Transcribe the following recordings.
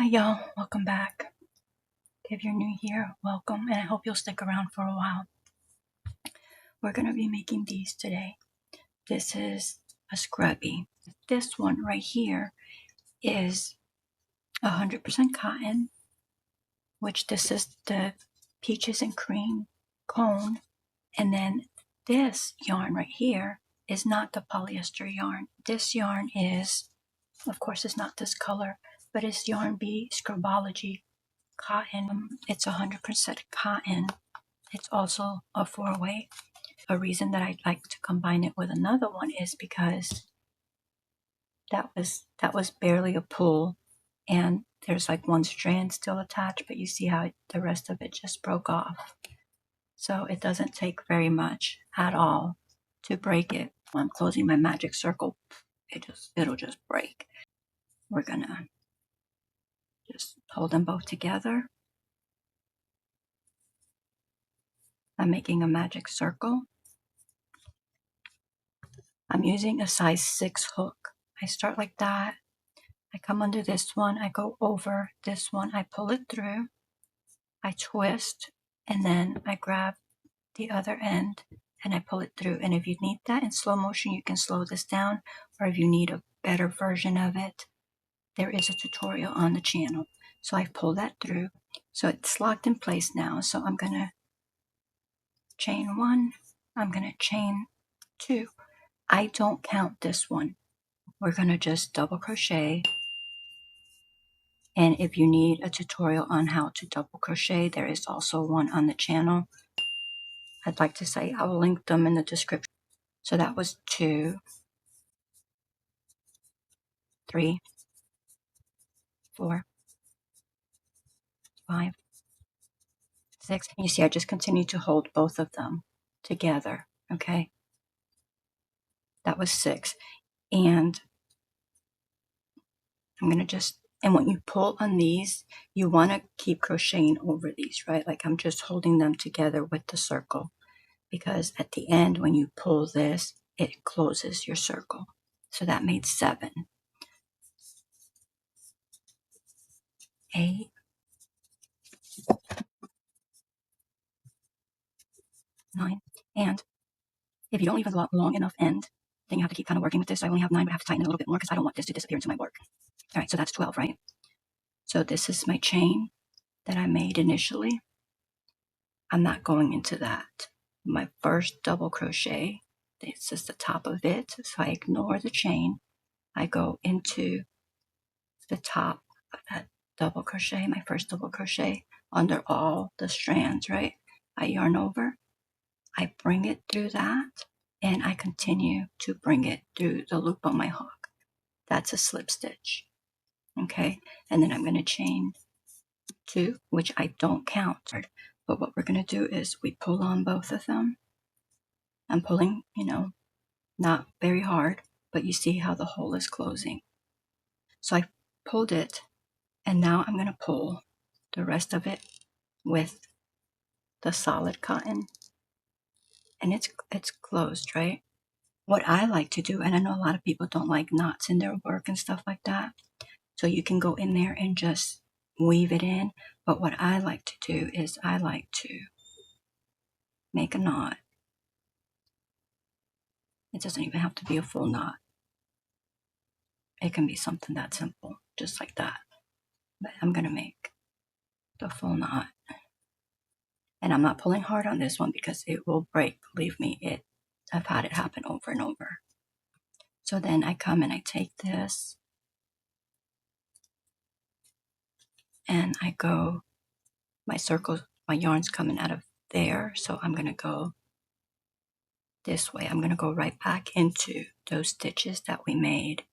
Hi y'all, welcome back. If you're new here, welcome, and I hope you'll stick around for a while. We're going to be making these today. This is a scrubby. This one right here is 100% cotton, which this is the peaches and cream cone. And then this yarn right here is not the polyester yarn. This yarn is, of course, it's not this color, but it's Yarn B Scrubology cotton. It's 100% cotton. It's also a 4-way. A reason that I'd like to combine it with another one is because that was barely a pull, and there's like one strand still attached, but you see how the rest of it just broke off. So it doesn't take very much at all to break it. When I'm closing my magic circle, it'll just break. We're gonna just hold them both together. I'm making a magic circle. I'm using a size 6 hook. I start like that. I come under this one, I go over this one, I pull it through, I twist, and then I grab the other end and I pull it through. And if you need that in slow motion, you can slow this down, or if you need a better version of it, there is a tutorial on the channel. So I pull that through. So it's locked in place now. So I'm going to chain 1, I'm going to chain 2. I don't count this one. We're going to just double crochet. And if you need a tutorial on how to double crochet, there is also one on the channel. I'd like to say I will link them in the description. So that was 2, 3, 4, 5, 6. And you see I just continue to hold both of them together. Okay. That was 6. And I'm going to just, and when you pull on these, you want to keep crocheting over these, right? Like I'm just holding them together with the circle, because at the end, when you pull this, it closes your circle. So that made 7, 8, 9, and if you don't leave a long enough end, then you have to keep kind of working with this. So I only have 9, but I have to tighten it a little bit more because I don't want this to disappear into my work. All right, so that's 12, right? So this is my chain that I made initially. I'm not going into that. My first double crochet, this is the top of it, so I ignore the chain. I go into the top of that double crochet, my first double crochet, under all the strands, right? I yarn over, I bring it through that, and I continue to bring it through the loop on my hook. That's a slip stitch, okay? And then I'm going to chain 2, which I don't count, but what we're going to do is we pull on both of them. I'm pulling, not very hard, but you see how the hole is closing. So I pulled it, and now I'm going to pull the rest of it with the solid cotton, and it's closed, right? What I like to do, and I know a lot of people don't like knots in their work and stuff like that, so you can go in there and just weave it in, but what I like to do is I like to make a knot. It doesn't even have to be a full knot. It can be something that simple, just like that. But I'm going to make the full knot. And I'm not pulling hard on this one because it will break. Believe me, I've had it happen over and over. So then I come and I take this and I go, my yarn's coming out of there. So I'm going to go this way. I'm going to go right back into those stitches that we made.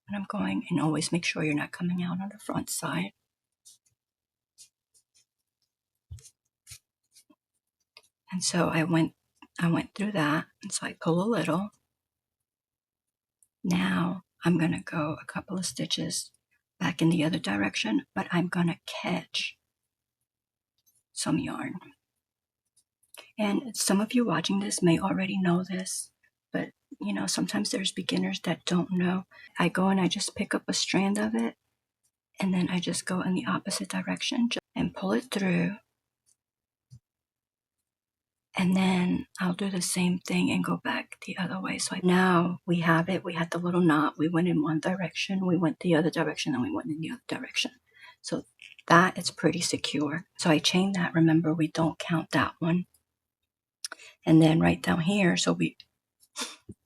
And I'm going, and always make sure you're not coming out on the front side. And so I went through that, and so I pull a little. Now I'm going to go a couple of stitches back in the other direction, but I'm going to catch some yarn. And some of you watching this may already know this, but you know, sometimes there's beginners that don't know. I go and I just pick up a strand of it, and then I just go in the opposite direction and pull it through. And then I'll do the same thing and go back the other way. So now we have it. We had the little knot. We went in one direction, we went the other direction, and we went in the other direction. So that is pretty secure. So I chain that. Remember, we don't count that one. And then right down here, so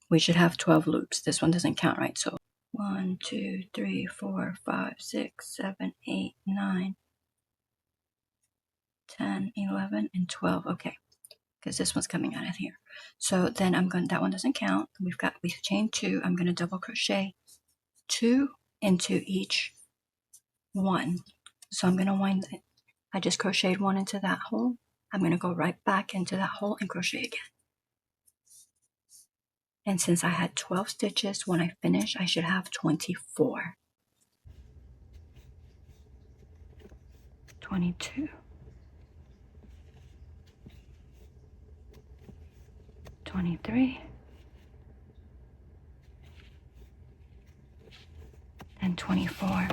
we should have 12 loops. This one doesn't count, right? So 1, 2, 3, 4, 5, 6, 7, 8, 9, 10, 11, and 12. Okay. Because this one's coming out of here. So then that one doesn't count. We've chained 2. I'm going to double crochet 2 into each one. So I'm going to wind it. I just crocheted 1 into that hole. I'm going to go right back into that hole and crochet again. And since I had 12 stitches, when I finish, I should have 24. 22. 23. And 24.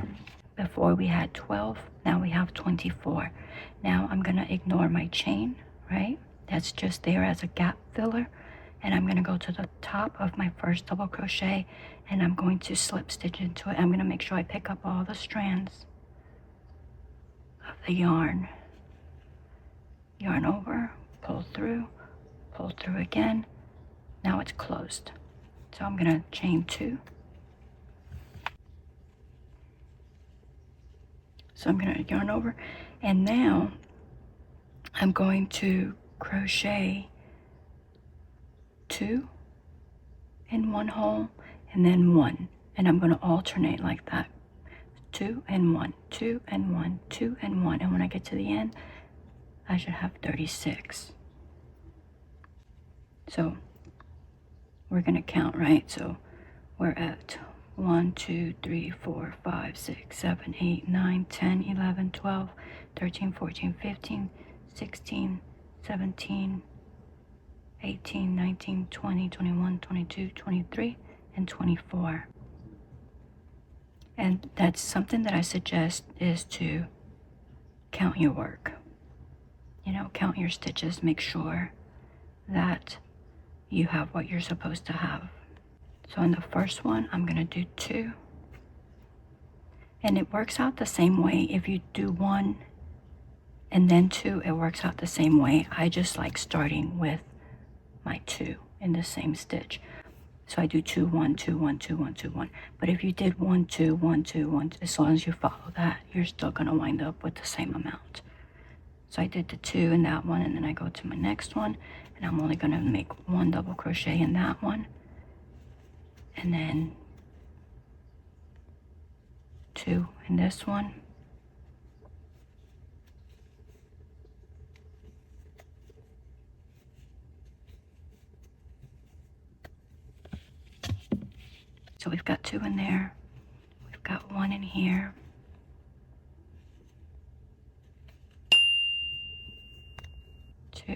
Before we had 12, now we have 24. Now I'm going to ignore my chain, right? That's just there as a gap filler. And I'm going to go to the top of my first double crochet, and I'm going to slip stitch into it. I'm going to make sure I pick up all the strands of the yarn. Yarn over, pull through again. Now it's closed. So I'm going to chain 2. So I'm going to yarn over, and now I'm going to crochet 2 in one hole and then 1, and I'm going to alternate like that. 2 and 1, 2 and 1, 2 and 1, and when I get to the end, I should have 36. So we're going to count, right? So we're at 1, 2, 3, 4, 5, 6, 7, 8, 9, 10, 11, 12, 13, 14, 15, 16, 17, 18, 19, 20, 21, 22, 23, and 24. And that's something that I suggest, is to count your work. You know, count your stitches, make sure that you have what you're supposed to have. So in the first one, I'm going to do 2. And it works out the same way. If you do 1 and then 2, it works out the same way. I just like starting with my 2 in the same stitch. So I do 2, 1, 2, 1, 2, 1, 2, 1. But if you did 1, 2, 1, 2, 1, as long as you follow that, you're still going to wind up with the same amount. So I did the 2 in that one, and then I go to my next one, and I'm only going to make 1 double crochet in that one, and then 2 in this one, so we've got 2 in there, we've got 1 in here, 2.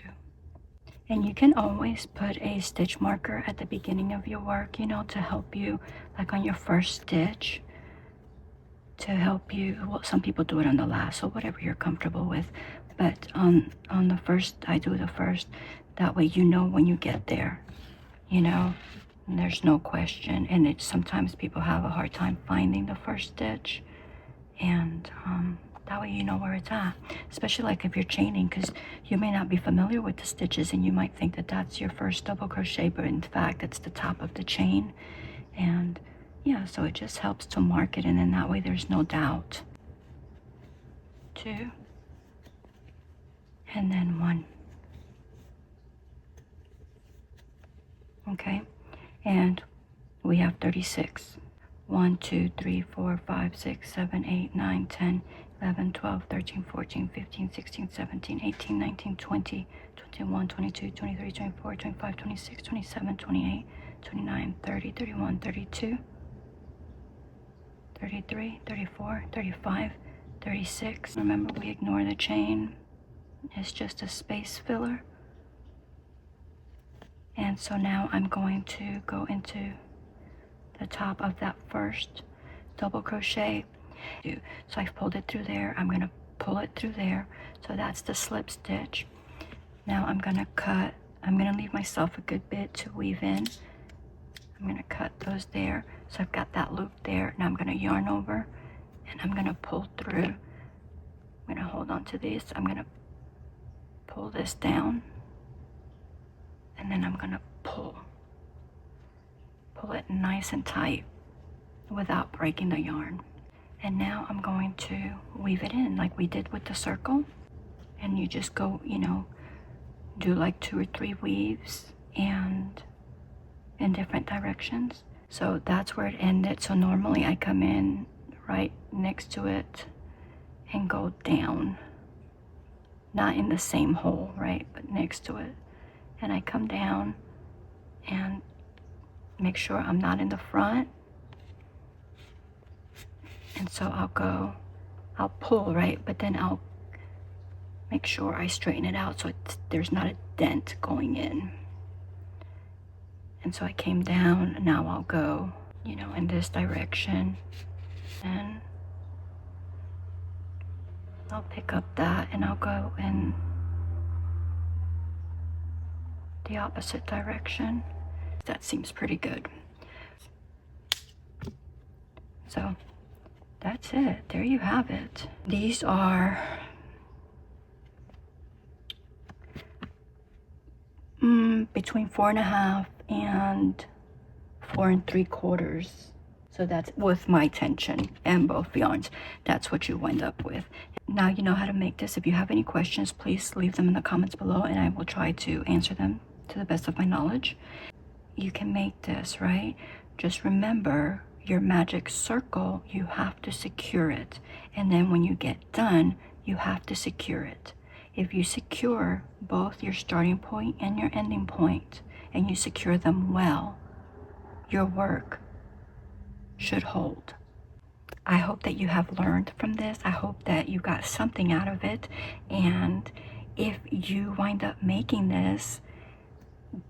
And you can always put a stitch marker at the beginning of your work, you know, to help you, like on your first stitch, to help you. Well, some people do it on the last, so whatever you're comfortable with. But on the first, I do the first. That way you know when you get there, you know, and there's no question. And sometimes people have a hard time finding the first stitch, and that way you know where it's at, especially like if you're chaining, because you may not be familiar with the stitches and you might think that that's your first double crochet, but in fact it's the top of the chain. And yeah, so it just helps to mark it, and then that way there's no doubt. 2 and then 1. Okay, and we have 36. 1, 2, 3, 4, 5, 6, 7, 8, 9, 10, 11, 12, 13, 14, 15, 16, 17, 18, 19, 20, 21, 22, 23, 24, 25, 26, 27, 28, 29, 30, 31, 32, 33, 34, 35, 36. Remember, we ignore the chain. It's just a space filler. And so now I'm going to go into the top of that first double crochet. So I've pulled it through there. I'm going to pull it through there. So that's the slip stitch. Now I'm going to cut. I'm going to leave myself a good bit to weave in. I'm going to cut those there. So I've got that loop there. Now I'm going to yarn over and I'm going to pull through. I'm going to hold on to this. I'm going to pull this down and then I'm going to pull it nice and tight without breaking the yarn. And now I'm going to weave it in like we did with the circle. And you just go, you know, do like 2 or 3 weaves and in different directions. So that's where it ended. So normally I come in right next to it and go down, not in the same hole, right, but next to it. And I come down and make sure I'm not in the front. And so I'll pull, right, but then I'll make sure I straighten it out so there's not a dent going in. And so I came down, and now I'll go, you know, in this direction. And I'll pick up that and I'll go in the opposite direction. That seems pretty good. So that's it. There you have it. These are between 4.5 and 4 3/4. So that's with my tension and both yarns. That's what you wind up with. Now you know how to make this. If you have any questions, please leave them in the comments below and I will try to answer them to the best of my knowledge. You can make this, right? Just remember your magic circle, you have to secure it. And then when you get done, you have to secure it. If you secure both your starting point and your ending point, and you secure them well, your work should hold. I hope that you have learned from this. I hope that you got something out of it. And if you wind up making this,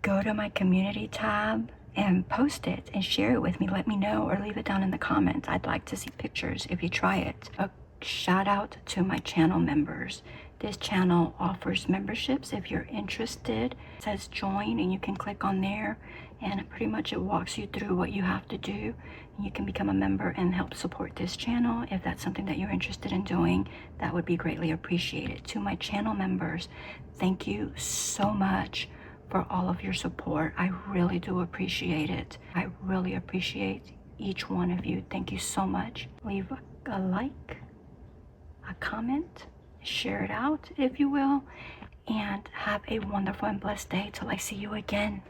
go to my community tab and post it and share it with me. Let me know or leave it down in the comments. I'd like to see pictures if you try it. A shout out to my channel members. This channel offers memberships if you're interested. It says join and you can click on there and pretty much it walks you through what you have to do. You can become a member and help support this channel. If that's something that you're interested in doing, that would be greatly appreciated. To my channel members, thank you so much for all of your support. I really do appreciate it. I really appreciate each one of you. Thank you so much. Leave a like, a comment, share it out if you will, and have a wonderful and blessed day till I see you again.